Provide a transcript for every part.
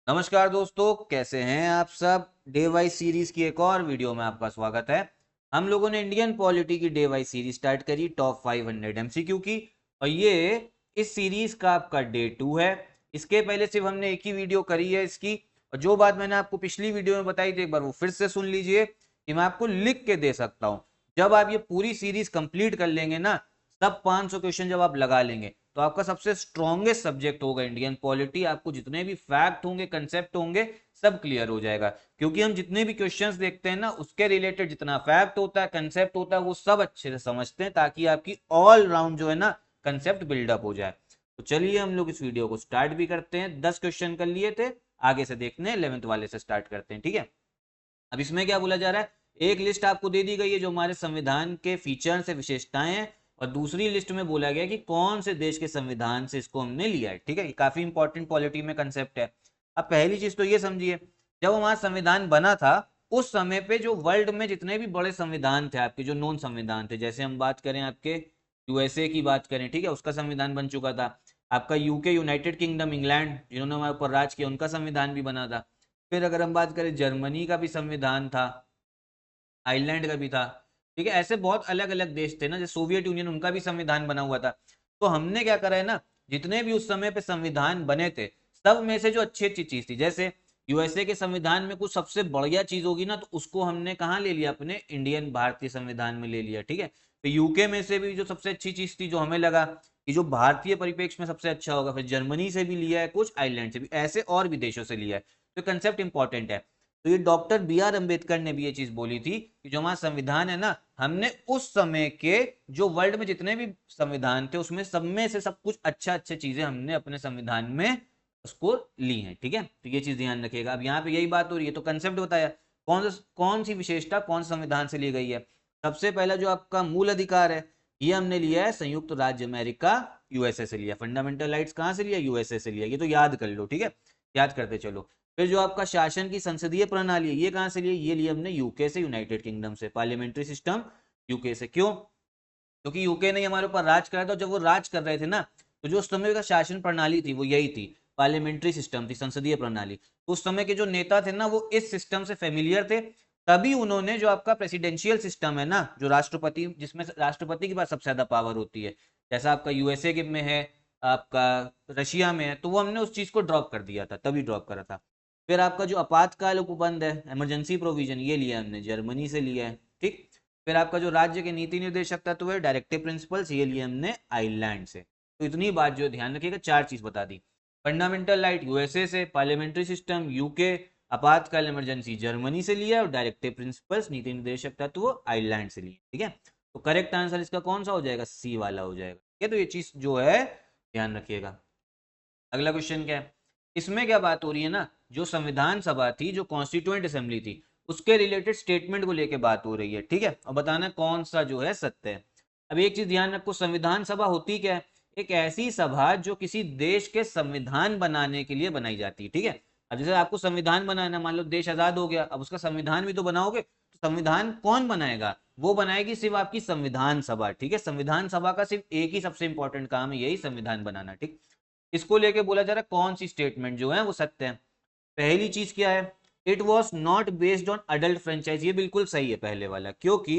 नमस्कार दोस्तों, कैसे हैं आप सब। डे वाइज सीरीज की एक और वीडियो में आपका स्वागत है। हम लोगों ने इंडियन पॉलिटी की डे वाइज सीरीज स्टार्ट करी टॉप 500 एमसीक्यू की। और ये इस सीरीज का आपका डे 2 है। इसके पहले सिर्फ हमने एक ही वीडियो करी है इसकी। और जो बात मैंने आपको पिछली वीडियो में बताई थी एक बार वो फिर से सुन लीजिए कि मैं आपको लिख के दे सकता हूँ। जब आप ये पूरी सीरीज कंप्लीट कर लेंगे ना, सब 500 क्वेश्चन जब आप लगा लेंगे तो आपका सबसे स्ट्रॉन्गेस्ट सब्जेक्ट होगा इंडियन पॉलिटी। आपको जितने भी फैक्ट होंगे, कंसेप्ट होंगे, सब क्लियर हो जाएगा। क्योंकि हम जितने भी क्वेश्चंस देखते हैं ना, उसके रिलेटेड जितना फैक्ट होता है, कंसेप्ट होता है, वो सब अच्छे से समझते हैं ताकि आपकी ऑल राउंड जो है ना कंसेप्ट बिल्डअप हो जाए। तो चलिए हम लोग इस वीडियो को स्टार्ट भी करते हैं। 10 क्वेश्चन कर लिए थे, आगे से देखते हैं 11th वाले से स्टार्ट करते हैं। ठीक है, अब इसमें क्या बोला जा रहा है, एक लिस्ट आपको दे दी गई है जो हमारे संविधान के फीचर्स है, विशेषताएं हैं। और दूसरी लिस्ट में बोला गया कि कौन से देश के संविधान से इसको हमने लिया है। ठीक है, ये काफी इंपॉर्टेंट पॉलिटी में कंसेप्ट है। अब पहली चीज तो ये समझिए, जब हमारा संविधान बना था उस समय पे जो वर्ल्ड में जितने भी बड़े संविधान थे, आपके जो नॉन संविधान थे, जैसे हम बात करें आपके यूएसए की बात करें, ठीक है, उसका संविधान बन चुका था। आपका यूके, यूनाइटेड किंगडम, इंग्लैंड, जिन्होंने हमारे ऊपर राज किया, उनका संविधान भी बना था। फिर अगर हम बात करें, जर्मनी का भी संविधान था, आयरलैंड का भी था। ठीक है, ऐसे बहुत अलग अलग देश थे ना, जैसे सोवियत यूनियन, उनका भी संविधान बना हुआ था। तो हमने क्या करा है ना, जितने भी उस समय पे संविधान बने थे, सब में से जो अच्छी अच्छी चीज थी, जैसे यूएसए के संविधान में कुछ सबसे बढ़िया चीज होगी ना, तो उसको हमने कहाँ ले लिया, अपने इंडियन भारतीय संविधान में ले लिया। ठीक है, तो यूके में से भी जो सबसे अच्छी चीज थी, जो हमें लगा कि जो भारतीय परिप्रेक्ष्य में सबसे अच्छा होगा, फिर जर्मनी से भी लिया है, कुछ आइलैंड से भी, ऐसे और भी देशों से लिया है। तो कंसेप्ट इंपॉर्टेंट है। तो ये डॉक्टर बी आर अम्बेडकर ने भी ये चीज बोली थी कि जो हमारा संविधान है ना, हमने उस समय के जो वर्ल्ड में जितने भी संविधान थे उसमें सब में से सब कुछ अच्छा अच्छे चीजें हमने अपने संविधान में उसको ली हैं। ठीक है, तो ये चीज ध्यान रखिएगा। अब यहाँ पे यही बात हो रही है, तो कंसेप्ट बताया कौन सी विशेषता कौन संविधान से ली गई है। सबसे पहला जो आपका मूल अधिकार है, ये हमने लिया है संयुक्त राज्य अमेरिका, यूएसए से लिया। फंडामेंटल राइट्स कहाँ से लिया, यूएसए से लिया। ये तो याद कर लो। ठीक है, याद करते चलो। फिर जो आपका शासन की संसदीय प्रणाली है, ये कहां से लिए, ये लिए हमने यूके से, यूनाइटेड किंगडम से। पार्लियामेंट्री सिस्टम यूके से। क्यों? क्योंकि यूके ने हमारे ऊपर राज करा था। जब वो राज कर रहे थे ना, तो जो उस समय का शासन प्रणाली थी वो यही थी, पार्लियामेंट्री सिस्टम थी, संसदीय प्रणाली। तो उस समय के जो नेता थे ना, वो इस सिस्टम से फेमिलियर थे। तभी उन्होंने जो आपका प्रेसिडेंशियल सिस्टम है ना, जो राष्ट्रपति, जिसमें राष्ट्रपति के पास सबसे ज्यादा पावर होती है, जैसा आपका यूएसए के में है, आपका रशिया में है, तो वो हमने उस चीज को ड्रॉप कर दिया था, तभी ड्रॉप करा था। फिर आपका जो आपातकाल उपबंध है, इमरजेंसी प्रोविजन, ये लिया हमने जर्मनी से लिया है। ठीक। फिर आपका जो राज्य के नीति निर्देशक तत्व है, डायरेक्टिव प्रिंसिपल्स, ये लिए हमने आयरलैंड से। तो इतनी बात जो ध्यान रखिएगा, चार चीज बता दी। फंडामेंटल राइट यूएसए से, पार्लियामेंट्री सिस्टम यूके, आपातकाल इमरजेंसी जर्मनी से लिया, और डायरेक्टिव प्रिंसिपल्स, नीति निर्देशक तत्व, आयरलैंड से लिए। ठीक है, तो करेक्ट आंसर इसका कौन सा हो जाएगा, सी वाला हो जाएगा। ठीक है, तो ये चीज जो है ध्यान रखिएगा। अगला क्वेश्चन क्या है, इसमें क्या बात हो रही है ना, जो संविधान सभा थी, जो कॉन्स्टिट्यूएंट असेंबली थी, उसके रिलेटेड स्टेटमेंट को लेके बात हो रही है। ठीक है, और बताना कौन सा जो है सत्य है। अब एक चीज ध्यान रखो, संविधान सभा होती क्या है, एक ऐसी सभा जो किसी देश के संविधान बनाने के लिए बनाई जाती है। ठीक है, अब जैसे आपको संविधान बनाना, मान लो देश आजाद हो गया, अब उसका संविधान भी तो बनाओगे, तो संविधान कौन बनाएगा, वो बनाएगी सिर्फ आपकी संविधान सभा। ठीक है, संविधान सभा का सिर्फ एक ही सबसे इंपॉर्टेंट काम है, यही संविधान बनाना। ठीक, इसको लेके बोला जा रहा है कौन सी स्टेटमेंट जो है वो सत्य है। पहली चीज क्या है, it was not based on adult franchise, ये बिल्कुल सही है पहले वाला। क्योंकि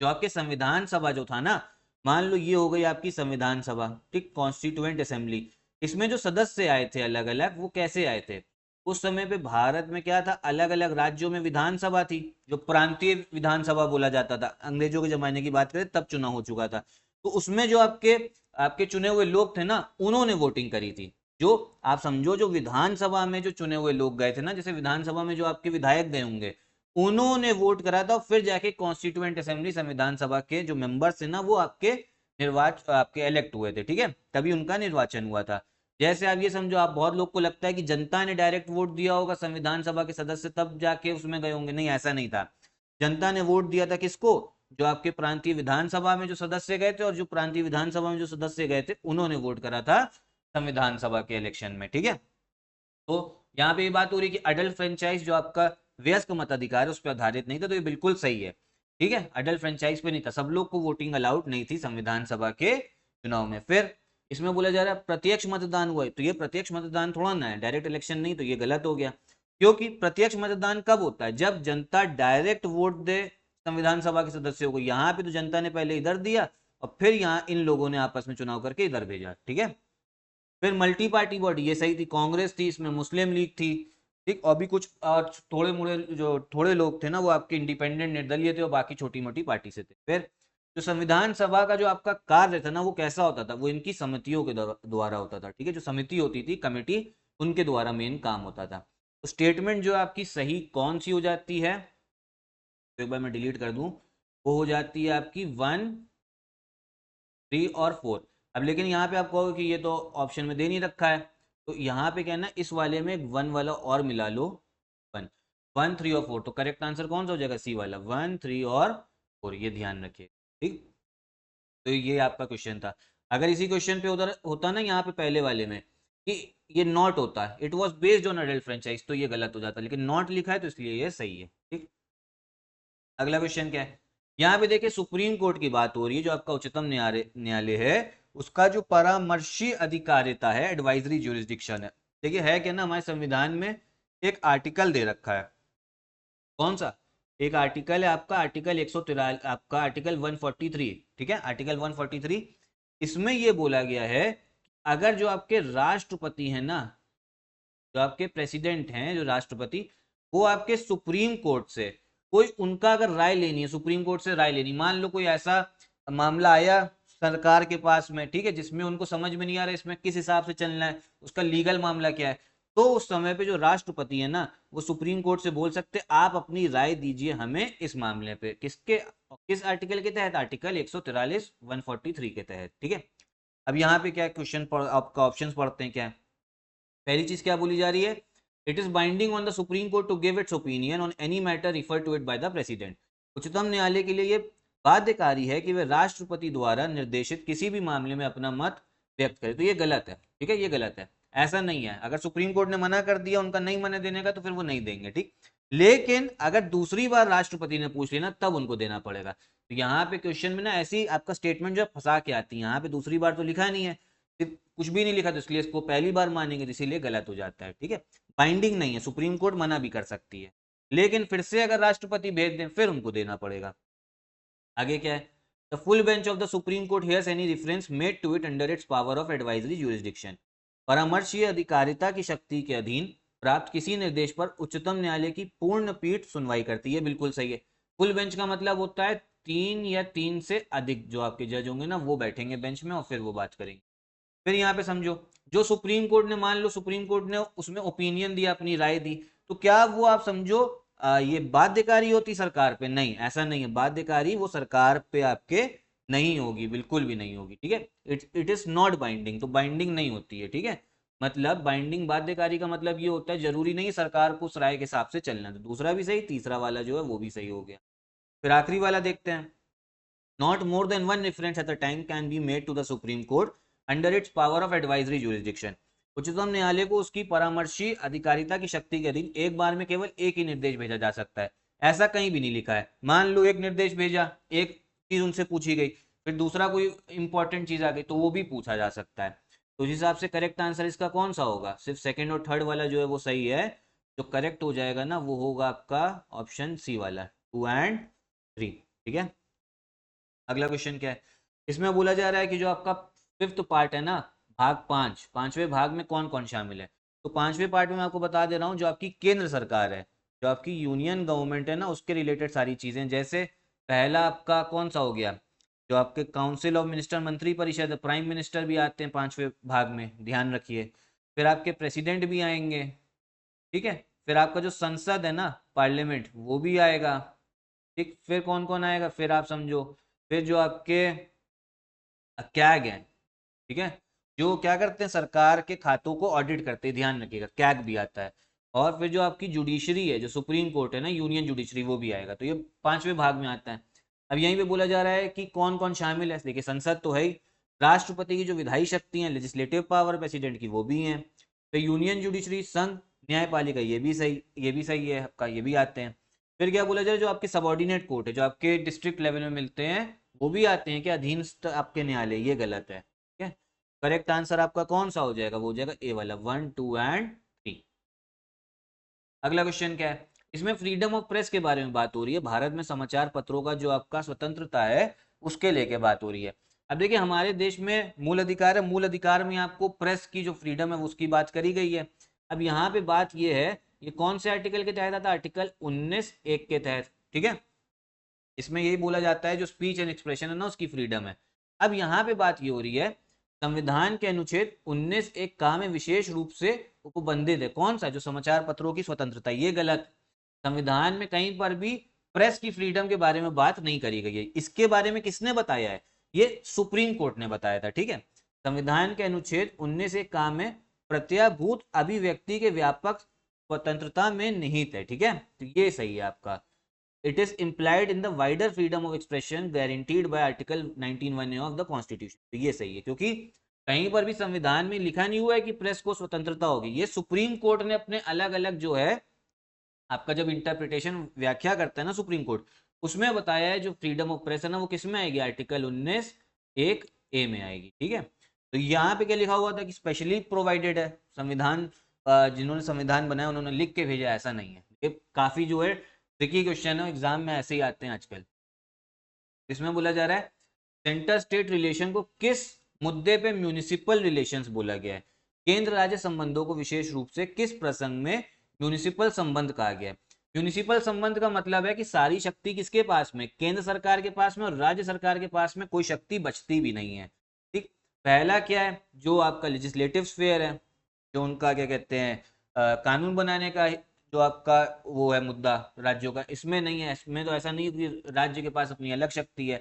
जो आपके संविधान सभा जो था ना, मान लो ये हो गई आपकी संविधान सभा, ठीक, कॉन्स्टिट्यूएंट असेंबली, इसमें जो सदस्य आए थे अलग अलग, वो कैसे आए थे, उस समय पे भारत में क्या था, अलग अलग राज्यों में विधानसभा थी, जो प्रांतीय विधानसभा बोला जाता था। अंग्रेजों के जमाने की बात करें तब चुनाव हो चुका था। तो उसमें जो आपके आपके चुने हुए लोग थे ना, उन्होंने वोटिंग करी थी। जो आप समझो, जो विधानसभा में जो चुने हुए लोग गए थे ना, जैसे विधानसभा में जो आपके विधायक गए होंगे, उन्होंने वोट करा था। फिर जाके कॉन्स्टिट्यूएंट असेंबली, संविधान सभा के जो मेंबर्स थे ना, वो आपके निर्वाचन, आपके इलेक्ट हुए थे। ठीक है, तभी उनका निर्वाचन हुआ था। जैसे आप ये समझो, आप बहुत लोग को लगता है कि जनता ने डायरेक्ट वोट दिया होगा संविधान सभा के सदस्य, तब जाके उसमें गए होंगे। नहीं, ऐसा नहीं था। जनता ने वोट दिया था किसको, जो आपके प्रांतीय विधानसभा में जो सदस्य गए थे, और जो प्रांतीय विधानसभा में जो सदस्य गए थे, उन्होंने वोट करा था संविधान सभा के इलेक्शन में। ठीक है, तो यहाँ पे ये बात हो रही है कि अडल्ट फ्रेंचाइज जो आपका वयस्क मताधिकार है, उस पर आधारित नहीं था, तो ये बिल्कुल सही है। ठीक है, अडल्ट फ्रेंचाइज पे नहीं था, सब लोग को वोटिंग अलाउड नहीं थी संविधान सभा के चुनाव में। फिर इसमें बोला जा रहा है प्रत्यक्ष मतदान हुआ है, तो ये प्रत्यक्ष मतदान थोड़ा ना है, डायरेक्ट इलेक्शन नहीं, तो ये गलत हो गया। क्योंकि प्रत्यक्ष मतदान कब होता है? जब जनता डायरेक्ट वोट दे संविधान सभा के सदस्यों को। यहाँ पे तो जनता ने पहले इधर दिया और फिर यहाँ इन लोगों ने आपस में चुनाव करके इधर भेजा, ठीक है। फिर मल्टी पार्टी बॉडी, ये सही थी, कांग्रेस थी, इसमें मुस्लिम लीग थी, ठीक, और भी कुछ थोड़े मोड़े जो थोड़े लोग थे ना वो आपके इंडिपेंडेंट निर्दलीय थे और बाकी छोटी मोटी पार्टी से थे। फिर जो संविधान सभा का जो आपका कार्य था ना वो कैसा होता था? वो इनकी समितियों के द्वारा होता था, ठीक है। जो समिति होती थी, कमेटी, उनके द्वारा मेन काम होता था। तो स्टेटमेंट जो आपकी सही कौन सी हो जाती है, तो एक बार मैं डिलीट कर दूं, वो हो जाती है आपकी 1, 3 और 4। अब लेकिन यहाँ पे आप कहोगे कि ये तो ऑप्शन में दे नहीं रखा है, तो यहाँ पे क्या है ना, इस वाले में 1 वाला और मिला लो, 1, 1, 3 और 4। तो करेक्ट आंसर कौन सा हो जाएगा? सी वाला, 1, 3 और 4, ये ध्यान रखिए, ठीक। तो ये आपका क्वेश्चन था। अगर इसी क्वेश्चन पे उधर होता ना यहाँ पे पहले वाले में कि ये नॉट होता है, it was based on adult franchise, तो ये गलत हो जाता, लेकिन नॉट लिखा है तो इसलिए ये सही है, ठीक। अगला क्वेश्चन क्या है? यहाँ पे देखिए सुप्रीम कोर्ट की बात हो रही है, जो आपका उच्चतम न्यायालय है, उसका जो परामर्शी अधिकारिता है, एडवाइजरी ज्यूरिसडिक्शन है। देखिए है क्या ना, हमारे संविधान में एक आर्टिकल दे रखा है, कौन सा? एक आर्टिकल है आपका आर्टिकल 143, आपका आर्टिकल 143, ठीक है, आर्टिकल 143। इसमें यह बोला गया है अगर जो आपके राष्ट्रपति हैं ना, जो आपके प्रेसिडेंट हैं, जो राष्ट्रपति, वो आपके सुप्रीम कोर्ट से कोई उनका अगर राय लेनी है, सुप्रीम कोर्ट से राय लेनी, मान लो कोई ऐसा मामला आया सरकार के पास में, ठीक है, जिसमें उनको समझ में नहीं आ रहा इसमें किस हिसाब से चलना है, उसका लीगल मामला क्या है, तो उस समय पे जो राष्ट्रपति है ना, वो सुप्रीम कोर्ट से बोल सकते आप अपनी राय दीजिए हमें इस मामले पे, किसके, किस आर्टिकल के तहत? आर्टिकल 143, 143 के तहत, ठीक है। अब यहाँ पे क्या क्वेश्चन आपका ऑप्शंस पढ़ते हैं, क्या है पहली चीज, क्या बोली जा रही है? It is binding on the supreme court to give its opinion on any matter refer to it by the president. उच्चतम न्यायालय के लिए ये बाध्यकारी है कि वे राष्ट्रपति द्वारा निर्देशित किसी भी मामले में अपना मत व्यक्त करे। तो ये गलत है, ठीक है, ये गलत है, ऐसा नहीं है। अगर सुप्रीम कोर्ट ने मना कर दिया उनका नहीं मना देने का, तो फिर वो नहीं देंगे, ठीक। लेकिन अगर दूसरी बार राष्ट्रपति ने पूछ लिया ना, तब उनको देना पड़ेगा। तो यहाँ पे क्वेश्चन में ना ऐसी आपका स्टेटमेंट जो है फंसा के आती है, यहाँ पे दूसरी बार तो लिखा नहीं है, कुछ भी नहीं लिखा, तो इसलिए इसको पहली बार मानेंगे, तो इसीलिए गलत हो जाता है, ठीक है। बाइंडिंग नहीं है, सुप्रीम कोर्ट मना भी कर सकती है, लेकिन फिर से अगर राष्ट्रपति भेज दें फिर उनको देना पड़ेगा। आगे क्या है? The full bench of the supreme court hears any reference made to it under its power of advisory jurisdiction. परामर्शीय अधिकारिता की शक्ति के अधीन प्राप्त किसी निर्देश पर उच्चतम न्यायालय की पूर्ण पीठ सुनवाई करती है। बिल्कुल सही है। फुल बेंच का मतलब होता है 3 या 3 से अधिक जो आपके जज होंगे ना, वो बैठेंगे बेंच में और फिर वो बात करेंगे। फिर यहाँ पे समझो, जो सुप्रीम कोर्ट ने, मान लो सुप्रीम कोर्ट ने उसमें ओपिनियन दिया, अपनी राय दी, तो क्या वो आप समझो ये बाध्यकारी होती सरकार पे? नहीं, ऐसा नहीं है, बाध्यकारी वो सरकार पे आपके नहीं होगी, बिल्कुल भी नहीं होगी, ठीक है। इट इज नॉट बाइंडिंग, तो बाइंडिंग नहीं होती है, ठीक है। मतलब बाइंडिंग, बाध्यकारी का मतलब ये होता है जरूरी नहीं सरकार को उस राय के हिसाब से चलना। तो दूसरा भी सही, तीसरा वाला जो है वो भी सही हो गया। फिर आखिरी वाला देखते हैं, not more than one reference at a time can be made to the supreme court under its power of advisory jurisdiction. उच्चतम न्यायालय को उसकी परामर्शी अधिकारिता की शक्ति के अधीन एक बार में केवल एक ही निर्देश भेजा जा सकता है। ऐसा कहीं भी नहीं लिखा है। मान लो एक निर्देश भेजा, एक चीज उनसे पूछी गई, फिर दूसरा कोई इंपॉर्टेंट चीज आ गई, तो वो भी पूछा जा सकता है। तो उस हिसाब से करेक्ट आंसर इसका कौन सा होगा? सिर्फ सेकंड और थर्ड वाला जो है वो सही है। जो करेक्ट हो जाएगा ना वो होगा आपका ऑप्शन सी वाला, 2 एंड 3, ठीक है। अगला क्वेश्चन क्या है? इसमें बोला जा रहा है कि जो आपका फिफ्थ पार्ट है ना, भाग 5, पांचवें भाग में कौन कौन शामिल है। तो पांचवें पार्ट में मैं आपको बता दे रहा हूँ, जो आपकी केंद्र सरकार है, जो आपकी यूनियन गवर्नमेंट है ना, उसके रिलेटेड सारी चीजें। जैसे पहला आपका कौन सा हो गया, जो आपके काउंसिल ऑफ मिनिस्टर, मंत्री परिषद, प्राइम मिनिस्टर भी आते हैं पांचवें भाग में, ध्यान रखिए। फिर आपके प्रेसिडेंट भी आएंगे, ठीक है। फिर आपका जो संसद है ना, पार्लियामेंट, वो भी आएगा, ठीक। फिर कौन कौन आएगा, फिर आप समझो, फिर जो आपके कैग है, ठीक है, जो क्या करते हैं, सरकार के खातों को ऑडिट करते हैं, ध्यान रखिएगा, कैग भी आता है। और फिर जो आपकी जुडिशरी है, जो सुप्रीम कोर्ट है ना, यूनियन जुडिशरी, वो भी आएगा। तो ये पांचवें भाग में आता है। अब यहीं पे बोला जा रहा है कि कौन कौन शामिल है। देखिए संसद तो है ही, राष्ट्रपति की जो विधायी शक्ति है, लेजिस्लेटिव पावर प्रेसिडेंट की, वो भी है। तो यूनियन जुडिशरी, संघ न्यायपालिका, ये भी सही, ये भी सही है आपका, ये भी आते हैं। फिर क्या बोला जाए, जो आपके सबॉर्डिनेट कोर्ट है, जो आपके डिस्ट्रिक्ट लेवल में मिलते हैं, वो भी आते हैं क्या, अधीनस्थ आपके न्यायालय, ये गलत है, ठीक है। करेक्ट आंसर आपका कौन सा हो जाएगा, वो हो जाएगा ए वाला, 1, 2 एंड 3। अगला क्वेश्चन क्या है, इसमें फ्रीडम ऑफ प्रेस के बारे में बात हो रही है। भारत में समाचार पत्रों का जो आपका स्वतंत्रता है उसके लेके बात हो रही है। अब देखिए हमारे देश में मूल अधिकार है, मूल अधिकार में आपको प्रेस की जो फ्रीडम है उसकी बात करी गई है। अब यहाँ पे बात ये है, ये कौन से आर्टिकल के तहत आता है, आर्टिकल 19(1) के तहत, ठीक है। इसमें यही बोला जाता है जो स्पीच एंड एक्सप्रेशन है ना उसकी फ्रीडम है। अब यहाँ पे बात ये हो रही है, संविधान के अनुच्छेद 19(1) कहा में विशेष रूप से उपबंधित है, कौन सा, जो समाचार पत्रों की स्वतंत्रता। ये गलत, संविधान में कहीं पर भी प्रेस की फ्रीडम के बारे में बात नहीं करी गई है। इसके बारे में किसने बताया है, ये सुप्रीम कोर्ट ने बताया था, ठीक है। संविधान के अनुच्छेद 19(1) कहा में प्रत्याभूत अभिव्यक्ति के व्यापक स्वतंत्रता में निहित है, ठीक है, तो ये सही है आपका। It is implied in the wider freedom of expression guaranteed by Article 19(1) of the Constitution। तो ये सही है, क्योंकि कहीं पर भी संविधान में लिखा नहीं हुआ है कि प्रेस को स्वतंत्रता होगी। ये सुप्रीम कोर्ट ने अपने अलग अलग जो है आपका जब इंटरप्रिटेशन व्याख्या करता है ना सुप्रीम कोर्ट, उसमें बताया है जो फ्रीडम ऑफ प्रेस है ना वो किस में आएगी, आर्टिकल 19(1) में आएगी, ठीक है। तो यहाँ पे क्या लिखा हुआ था कि स्पेशली प्रोवाइडेड है, संविधान जिन्होंने संविधान बनाया उन्होंने लिख के भेजा, ऐसा नहीं है। ये काफी जो है ट्रिकी क्वेश्चन है, एग्जाम में ऐसे ही आते हैं आजकल। इसमें बोला जा रहा है सेंटर स्टेट रिलेशन को किस मुद्दे पे म्यूनिसिपल रिलेशंस बोला गया है, केंद्र राज्य संबंधों को विशेष रूप से किस प्रसंग में म्यूनिसिपल संबंध कहा गया है। म्यूनिसिपल संबंध का मतलब है कि सारी शक्ति किसके पास में, केंद्र सरकार के पास में, और राज्य सरकार के पास में कोई शक्ति बचती भी नहीं है, ठीक। पहला क्या है, जो आपका लेजिस्लेटिव स्फीयर है, जो उनका क्या कहते हैं कानून बनाने का जो आपका वो है मुद्दा राज्यों का, इसमें नहीं है। इसमें तो ऐसा नहीं कि राज्य के पास अपनी अलग शक्ति है।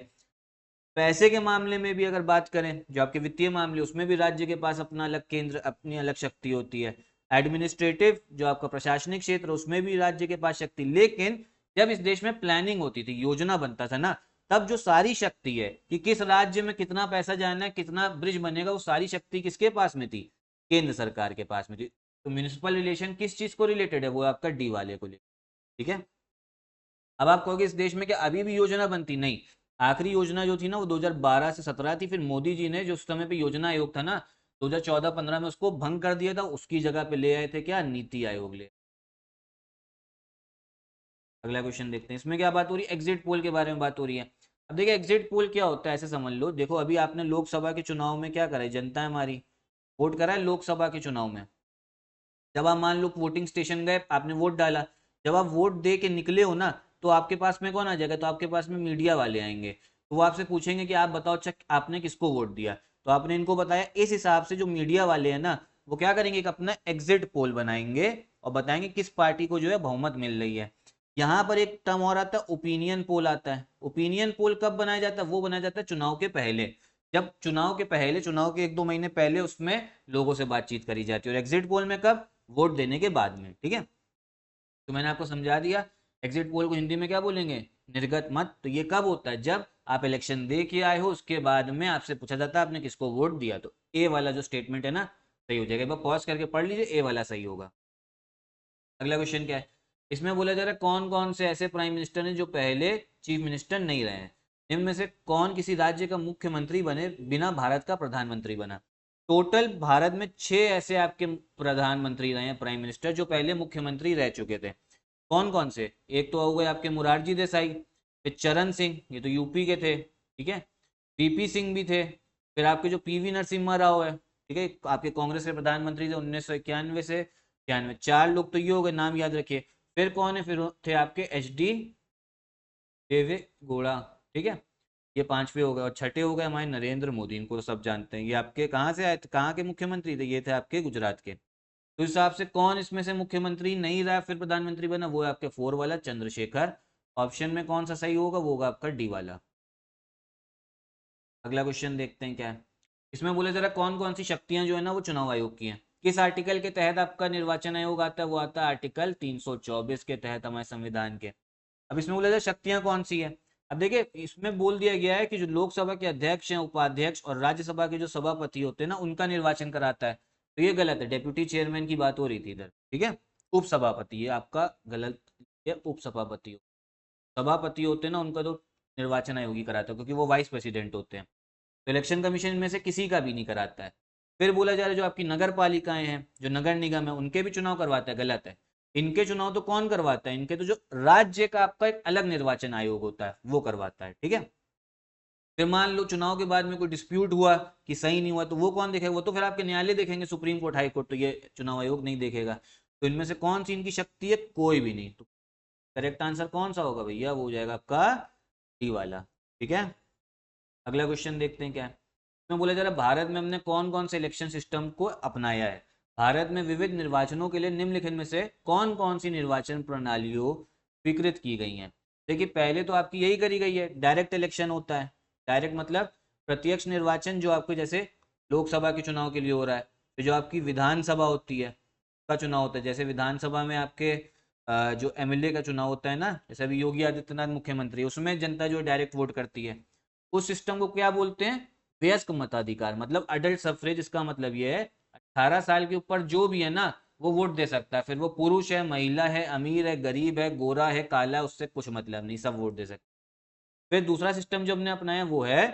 पैसे के मामले में भी अगर बात करें, जो आपके वित्तीय मामले, उसमें भी राज्य के पास अपना अलग केंद्र, अपनी अलग शक्ति होती है। एडमिनिस्ट्रेटिव जो आपका प्रशासनिक क्षेत्र, उसमें भी राज्य के पास शक्ति। लेकिन जब इस देश में प्लानिंग होती थी, योजना बनता था ना, तब जो सारी शक्ति है कि किस राज्य में कितना पैसा जाना है, कितना ब्रिज बनेगा, वो सारी शक्ति किसके पास में थी, केंद्र सरकार के पास में थी। तो म्यूनिसिपल रिलेशन किस चीज को रिलेटेड है, वो आपका डी वाले को ले, ठीक है। अब आप कहोगे इस देश में क्या अभी भी योजना बनती, नहीं। आखिरी योजना जो थी ना वो 2012 से 17 थी, फिर मोदी जी ने जो उस समय पे योजना आयोग था ना 2014-15 में, उसको भंग कर दिया था, उसकी जगह पे ले आए थे क्या, नीति आयोग ले। अगला क्वेश्चन देखते हैं, इसमें क्या बात हो रही है, एग्जिट पोल के बारे में बात हो रही है। अब देखिए एग्जिट पोल क्या होता है, ऐसे समझ लो, देखो अभी आपने लोकसभा के चुनाव में क्या करा है, जनता है हमारी वोट करा है लोकसभा के चुनाव में। जब आप मान लो वोटिंग स्टेशन गए, आपने वोट डाला, जब आप वोट दे के निकले हो ना, तो आपके पास में कौन आ जाएगा, तो आपके पास में मीडिया वाले आएंगे। तो वो आपसे पूछेंगे कि आप बताओ अच्छा आपने किसको वोट दिया, तो आपने इनको बताया। इस हिसाब से जो मीडिया वाले हैं ना, वो क्या करेंगे, एक अपना एग्जिट पोल बनाएंगे और बताएंगे किस पार्टी को जो है बहुमत मिल रही है। यहाँ पर एक टर्म और आता है, ओपिनियन पोल आता है। ओपिनियन पोल कब बनाया जाता है, वो बनाया जाता है चुनाव के पहले। जब चुनाव के पहले, चुनाव के 1-2 महीने पहले उसमें लोगों से बातचीत करी जाती है। और एग्जिट पोल में कब, वोट देने के बाद में, ठीक है। तो मैंने आपको समझा दिया, एग्जिट पोल को हिंदी में क्या बोलेंगे, निर्गत मत। तो ये कब होता है, जब आप इलेक्शन दे के आए हो, उसके बाद में आपसे पूछा जाता है आपने किसको वोट दिया। तो ए वाला जो स्टेटमेंट है ना सही हो जाएगा। पॉज करके पढ़ लीजिए, ए वाला सही होगा। अगला क्वेश्चन क्या है, इसमें बोला जा रहा है कौन कौन से ऐसे प्राइम मिनिस्टर हैं जो पहले चीफ मिनिस्टर नहीं रहे हैं। निम्न में से कौन किसी राज्य का मुख्यमंत्री बने बिना भारत का प्रधानमंत्री बना। टोटल भारत में 6 ऐसे आपके प्रधानमंत्री रहे हैं, प्राइम मिनिस्टर, जो पहले मुख्यमंत्री रह चुके थे। कौन कौन से, एक तो हो गए आपके मुरारजी देसाई, फिर चरण सिंह, ये तो यूपी के थे, ठीक है। वीपी सिंह भी थे, फिर आपके जो पीवी नरसिम्हा राव है, ठीक है, आपके कांग्रेस के प्रधानमंत्री थे 1991 से 91। 4 लोग तो ये हो गए, नाम याद रखिए। फिर कौन है, फिर थे आपके HD देवे गौड़ा, ठीक है, ये 5वें हो गए। और छठे हो गए हमारे नरेंद्र मोदी, इनको तो सब जानते हैं। ये आपके कहाँ से आए थे, कहाँ के मुख्यमंत्री थे, ये थे आपके गुजरात के। तो इस हिसाब से कौन इसमें से मुख्यमंत्री नहीं रहा फिर प्रधानमंत्री बना, वो है आपके 4 वाला चंद्रशेखर। ऑप्शन में कौन सा सही होगा, वो होगा आपका डी वाला। अगला क्वेश्चन देखते हैं क्या है, इसमें बोले जरा कौन कौन सी शक्तियां जो है ना वो चुनाव आयोग की हैं। किस आर्टिकल के तहत आपका निर्वाचन आयोग आता है, वो आता है आर्टिकल 324 के तहत हमारे संविधान के। अब इसमें बोला जाए शक्तियां कौन सी है। अब देखिए इसमें बोल दिया गया है कि जो लोकसभा के अध्यक्ष हैं, उपाध्यक्ष और राज्यसभा के जो सभापति होते हैं ना, उनका निर्वाचन कराता है। तो ये गलत है, डेप्यूटी चेयरमैन की बात हो रही थी इधर, ठीक है। उप सभापति, ये आपका गलत है, उप सभापति। सभापति होते हैं ना, उनका तो निर्वाचन आयोग ही कराता है, क्योंकि वो वाइस प्रेसिडेंट होते हैं। तो इलेक्शन कमीशन में से किसी का भी नहीं कराता है। फिर बोला जा रहा है जो आपकी नगर पालिकाएं हैं, जो नगर निगम है, उनके भी चुनाव करवाता है, गलत है। इनके चुनाव तो कौन करवाता है, इनके तो जो राज्य का आपका एक अलग निर्वाचन आयोग होता है वो करवाता है, ठीक है। फिर मान लो चुनाव के बाद में कोई डिस्प्यूट हुआ कि सही नहीं हुआ, तो वो कौन देखेगा, वो तो फिर आपके न्यायालय देखेंगे, सुप्रीम कोर्ट, हाई कोर्ट, तो ये चुनाव आयोग नहीं देखेगा। तो इनमें से कौन सी इनकी शक्ति है, कोई भी नहीं। तो करेक्ट आंसर कौन सा होगा भैया, वो हो जाएगा आपका डी वाला, ठीक है। अगला क्वेश्चन देखते हैं क्या है। इसमें बोला जा रहा है भारत में हमने कौन कौन से इलेक्शन सिस्टम को अपनाया है। भारत में विविध निर्वाचनों के लिए निम्नलिखित में से कौन कौन सी निर्वाचन प्रणालियों स्वीकृत की गई हैं। देखिए पहले तो आपकी यही करी गई है, डायरेक्ट इलेक्शन होता है। डायरेक्ट मतलब प्रत्यक्ष निर्वाचन, जो आपके जैसे लोकसभा के चुनाव के लिए हो रहा है। फिर जो आपकी विधानसभा होती है का चुनाव होता है, जैसे विधानसभा में आपके जो एमएलए का चुनाव होता है ना, जैसे अभी योगी आदित्यनाथ मुख्यमंत्री है, उसमें जनता जो डायरेक्ट वोट करती है। उस सिस्टम को क्या बोलते हैं, वयस्क मताधिकार, मतलब अडल्ट सफरेज। इसका मतलब ये है 18 साल के ऊपर जो भी है ना वो वोट दे सकता है, फिर वो पुरुष है, महिला है, अमीर है, गरीब है, गोरा है, काला है, उससे कुछ मतलब नहीं, सब वोट दे सकते। फिर दूसरा सिस्टम जो हमने अपनाया वो है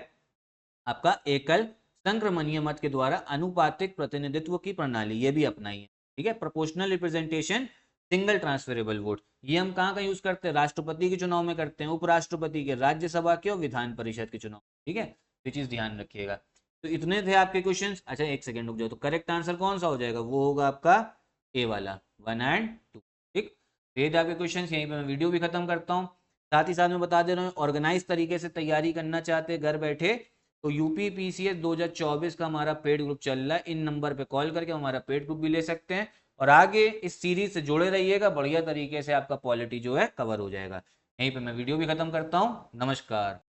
आपका एकल संक्रमणीय मत के द्वारा अनुपातिक प्रतिनिधित्व की प्रणाली, ये भी अपनाई है, ठीक है। Proportional representation, single transferable vote, ये हम कहाँ का यूज करते हैं, राष्ट्रपति के चुनाव में करते हैं, उपराष्ट्रपति के, राज्यसभा के और विधान परिषद के चुनाव, ठीक है। ये चीज ध्यान रखिएगा। तो इतने थे आपके क्वेश्चंस। अच्छा एक सेकंड रुक जाओ, तो करेक्ट आंसर कौन सा हो जाएगा, वो होगा आपका ए वाला, 1 और 2, ठीक। ये थे आपके क्वेश्चन। यहीं पे मैं वीडियो भी खत्म करता हूँ। साथ ही साथ में बता दे रहा हूँ, ऑर्गेनाइज तरीके से तैयारी करना चाहते घर बैठे तो यूपी पीसीएस 2024 का हमारा पेड ग्रुप चल रहा है। इन नंबर पे कॉल करके हमारा पेड ग्रुप भी ले सकते हैं। और आगे इस सीरीज से जुड़े रहिएगा, बढ़िया तरीके से आपका पॉलिटी जो है कवर हो जाएगा। यहीं पे मैं वीडियो भी खत्म करता हूँ। नमस्कार।